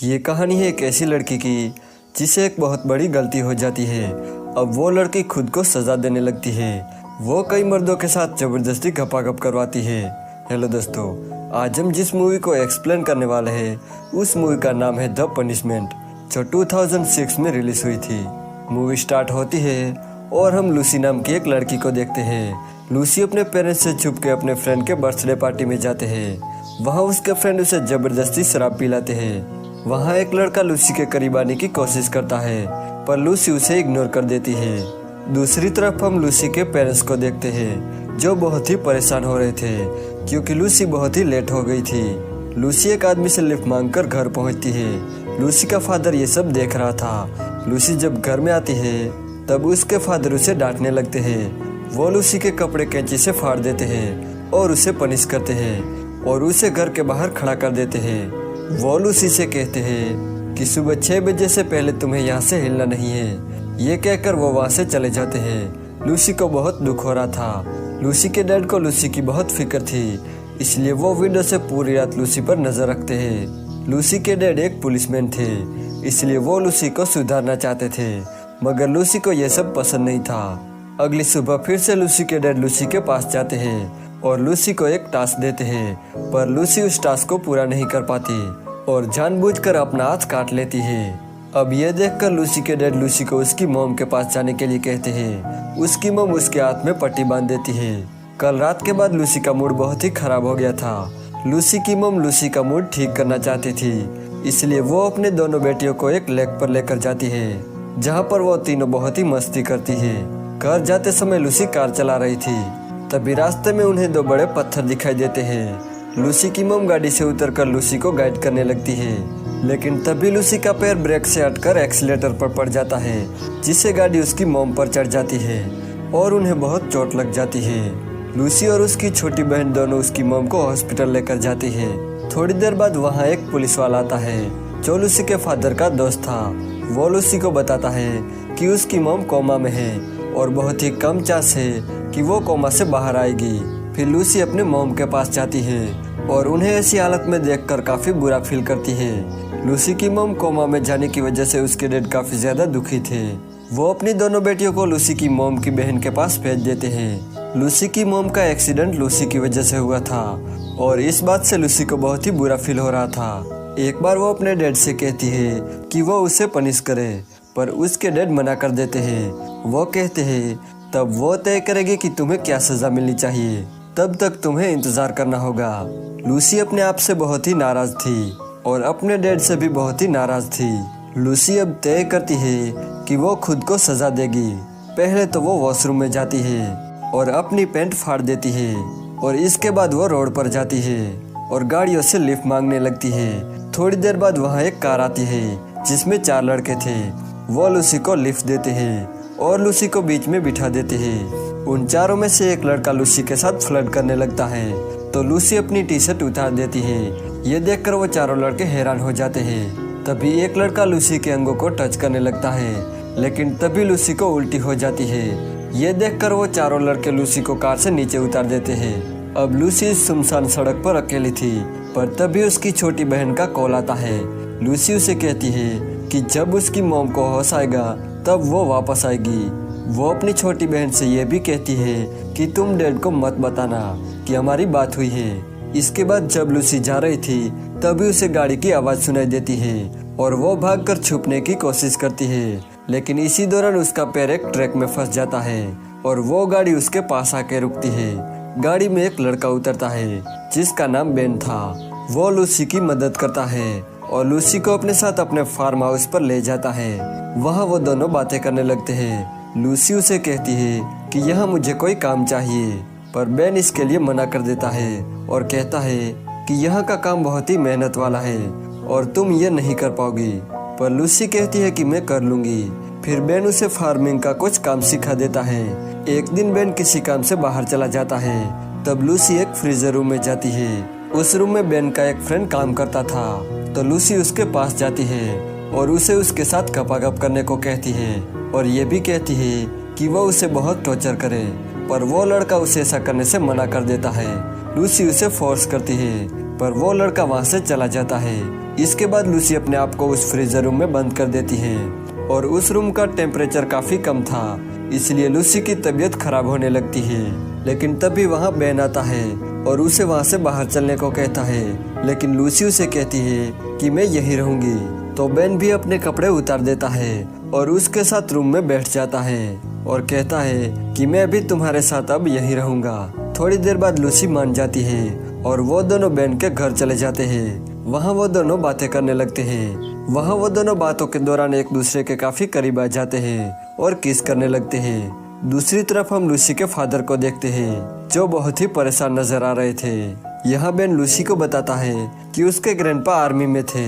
ये कहानी है एक ऐसी लड़की की जिसे एक बहुत बड़ी गलती हो जाती है। अब वो लड़की खुद को सज़ा देने लगती है। वो कई मर्दों के साथ ज़बरदस्ती गपागप करवाती है। हेलो दोस्तों, आज हम जिस मूवी को एक्सप्लेन करने वाले हैं उस मूवी का नाम है द पनिशमेंट, जो 2006 में रिलीज़ हुई थी। मूवी स्टार्ट होती है और हम लूसी नाम की एक लड़की को देखते हैं। लूसी अपने पेरेंट्स से छुप के अपने फ्रेंड के बर्थडे पार्टी में जाते हैं। वहाँ उसके फ्रेंड उसे ज़बरदस्ती शराब पिलाते हैं। वहाँ एक लड़का लूसी के करीब आने की कोशिश करता है, पर लूसी उसे इग्नोर कर देती है। दूसरी तरफ हम लूसी के पेरेंट्स को देखते हैं, जो बहुत ही परेशान हो रहे थे क्योंकि लूसी बहुत ही लेट हो गई थी। लूसी एक आदमी से लिफ्ट मांगकर घर पहुंचती है। लूसी का फादर ये सब देख रहा था। लूसी जब घर में आती है तब उसके फादर उसे डांटने लगते हैं। वो लूसी के कपड़े कैंची से फाड़ देते हैं और उसे पनिश करते हैं और उसे घर के बाहर खड़ा कर देते हैं। वो लूसी से कहते हैं कि सुबह 6 बजे से पहले तुम्हें यहाँ से हिलना नहीं है। ये कहकर वो वहाँ से चले जाते हैं। लूसी को बहुत दुख हो रहा था। लूसी के डैड को लूसी की बहुत फिक्र थी, इसलिए वो विंडो से पूरी रात लूसी पर नजर रखते हैं। लूसी के डैड एक पुलिसमैन थे, इसलिए वो लूसी को सुधारना चाहते थे, मगर लूसी को यह सब पसंद नहीं था। अगली सुबह फिर से लूसी के डैड लूसी के पास जाते हैं और लूसी को एक टास्क देते हैं, पर लूसी उस टास्क को पूरा नहीं कर पाती और जानबूझकर अपना हाथ काट लेती है। अब ये देखकर लूसी के डैड लूसी को उसकी मॉम के पास जाने के लिए कहते हैं। उसकी मॉम उसके हाथ में पट्टी बांध देती है। कल रात के बाद लूसी का मूड बहुत ही खराब हो गया था। लूसी की मॉम लूसी का मूड ठीक करना चाहती थी, इसलिए वो अपने दोनों बेटियों को एक लेक पर लेकर जाती है, जहाँ पर वो तीनों बहुत ही मस्ती करती है। घर जाते समय लूसी कार चला रही थी, तभी रास्ते में उन्हें 2 बड़े पत्थर दिखाई देते हैं। लूसी की मॉम गाड़ी से उतरकर लूसी को गाइड करने लगती है, लेकिन तभी लूसी का पैर ब्रेक से हटकर एक्सीलेटर पर पड़ जाता है, जिससे गाड़ी उसकी मॉम पर चढ़ जाती है और उन्हें बहुत चोट लग जाती है। लूसी और उसकी छोटी बहन दोनों उसकी मॉम को हॉस्पिटल लेकर जाती है। थोड़ी देर बाद वहाँ एक पुलिस वाला आता है, जो लूसी के फादर का दोस्त था। वो लूसी को बताता है कि उसकी मॉम कोमा में है और बहुत ही कम चांस है कि वो कोमा से बाहर आएगी। फिर लूसी अपने मॉम के पास जाती है और उन्हें ऐसी हालत में देखकर काफ़ी बुरा फील करती है। लूसी की मॉम कोमा में जाने की वजह से उसके डैड काफ़ी ज़्यादा दुखी थे। वो अपनी दोनों बेटियों को लूसी की मॉम की बहन के पास भेज देते हैं। लूसी की मॉम का एक्सीडेंट लूसी की वजह से हुआ था और इस बात से लूसी को बहुत ही बुरा फील हो रहा था। एक बार वो अपने डैड से कहती है कि वो उसे पनिश करे, पर उसके डैड मना कर देते हैं। वो कहते हैं तब वो तय करेगी कि तुम्हें क्या सज़ा मिलनी चाहिए, तब तक तुम्हें इंतजार करना होगा। लूसी अपने आप से बहुत ही नाराज थी और अपने डैड से भी बहुत ही नाराज थी। लूसी अब तय करती है कि वो खुद को सजा देगी। पहले तो वो वॉशरूम में जाती है और अपनी पैंट फाड़ देती है और इसके बाद वो रोड पर जाती है और गाड़ियों से लिफ्ट मांगने लगती है। थोड़ी देर बाद वहाँ एक कार आती है जिसमें 4 लड़के थे। वो लूसी को लिफ्ट देते हैं और लूसी को बीच में बिठा देते हैं। उन चारों में से एक लड़का लूसी के साथ फ्लर्ट करने लगता है, तो लूसी अपनी टी-शर्ट उतार देती है। ये देखकर वो चारों लड़के हैरान हो जाते हैं। तभी एक लड़का लूसी के अंगों को टच करने लगता है, लेकिन तभी लूसी को उल्टी हो जाती है। ये देखकर वो चारों लड़के लूसी को कार से नीचे उतार देते हैं। अब लूसी सुनसान सड़क पर अकेली थी, पर तभी उसकी छोटी बहन का कॉल आता है। लूसी उसे कहती है कि जब उसकी मॉम को होश आएगा तब वो वापस आएगी। वो अपनी छोटी बहन से ये भी कहती है कि तुम डैड को मत बताना कि हमारी बात हुई है। इसके बाद जब लूसी जा रही थी तभी उसे गाड़ी की आवाज़ सुनाई देती है और वो भागकर छुपने की कोशिश करती है, लेकिन इसी दौरान उसका पैर एक ट्रक में फंस जाता है और वो गाड़ी उसके पास आके रुकती है। गाड़ी में एक लड़का उतरता है जिसका नाम बेन था। वो लूसी की मदद करता है और लूसी को अपने साथ अपने फार्म हाउस पर ले जाता है। वहाँ वो दोनों बातें करने लगते हैं। लूसी उसे कहती है कि यहाँ मुझे कोई काम चाहिए, पर बेन इसके लिए मना कर देता है और कहता है कि यहाँ का काम बहुत ही मेहनत वाला है और तुम ये नहीं कर पाओगी। पर लूसी कहती है कि मैं कर लूँगी। फिर बेन उसे फार्मिंग का कुछ काम सिखा देता है। एक दिन बेन किसी काम से बाहर चला जाता है, तब लूसी एक फ्रीजर रूम में जाती है। उस रूम में बेन का एक फ्रेंड काम करता था, तो लूसी उसके पास जाती है और उसे उसके साथ गपागप करने को कहती है और ये भी कहती है कि वो उसे बहुत टॉर्चर करे, पर वो लड़का उसे ऐसा करने से मना कर देता है। लूसी उसे फोर्स करती है, पर वो लड़का वहाँ से चला जाता है। इसके बाद लूसी अपने आप को उस फ्रीजर रूम में बंद कर देती है और उस रूम का टेम्परेचर काफी कम था, इसलिए लूसी की तबीयत खराब होने लगती है। लेकिन तभी वहाँ बेन आता है और उसे वहाँ से बाहर चलने को कहता है, लेकिन लूसी उसे कहती है कि मैं यहीं रहूंगी। तो बेन भी अपने कपड़े उतार देता है और उसके साथ रूम में बैठ जाता है और कहता है कि मैं भी तुम्हारे साथ अब यहीं रहूंगा। थोड़ी देर बाद लूसी मान जाती है और वो दोनों बेन के घर चले जाते हैं। वहाँ वो दोनों बातें करने लगते हैं। वहाँ वो दोनों बातों के दौरान एक दूसरे के काफी करीब आ जाते हैं और किस करने लगते हैं। दूसरी तरफ हम लूसी के फादर को देखते हैं, जो बहुत ही परेशान नजर आ रहे थे। यहाँ बेन लूसी को बताता है कि उसके ग्रैंडपा आर्मी में थे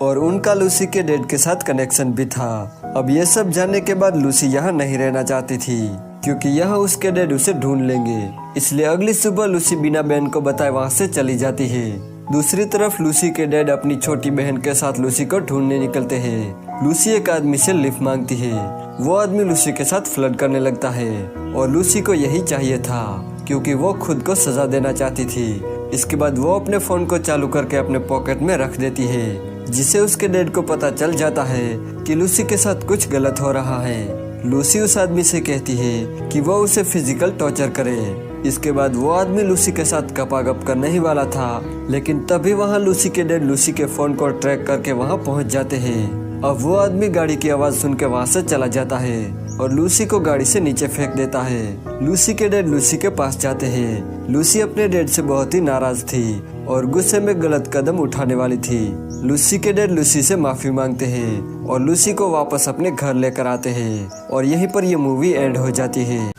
और उनका लूसी के डैड के साथ कनेक्शन भी था। अब ये सब जानने के बाद लूसी यहाँ नहीं रहना चाहती थी, क्योंकि यहाँ उसके डैड उसे ढूंढ लेंगे। इसलिए अगली सुबह लूसी बिना बेन को बताए वहाँ से चली जाती है। दूसरी तरफ लूसी के डैड अपनी छोटी बहन के साथ लूसी को ढूंढने निकलते हैं। लूसी एक आदमी से लिफ्ट मांगती है। वो आदमी लूसी के साथ फ्लर्ट करने लगता है और लूसी को यही चाहिए था, क्योंकि वो खुद को सजा देना चाहती थी। इसके बाद वो अपने फोन को चालू करके अपने पॉकेट में रख देती है, जिसे उसके डैड को पता चल जाता है कि लूसी के साथ कुछ गलत हो रहा है। लूसी उस आदमी से कहती है कि वो उसे फिजिकल टॉर्चर करे। इसके बाद वो आदमी लूसी के साथ गपागप करने ही वाला था, लेकिन तभी वहाँ लूसी के डैड लूसी के फोन को ट्रैक करके वहाँ पहुँच जाते हैं। अब वो आदमी गाड़ी की आवाज सुन के वहाँ से चला जाता है और लूसी को गाड़ी से नीचे फेंक देता है। लूसी के डैड लूसी के पास जाते हैं। लूसी अपने डैड से बहुत ही नाराज थी और गुस्से में गलत कदम उठाने वाली थी। लूसी के डैड लूसी से माफी मांगते हैं और लूसी को वापस अपने घर लेकर आते हैं और यहीं पर ये मूवी एंड हो जाती है।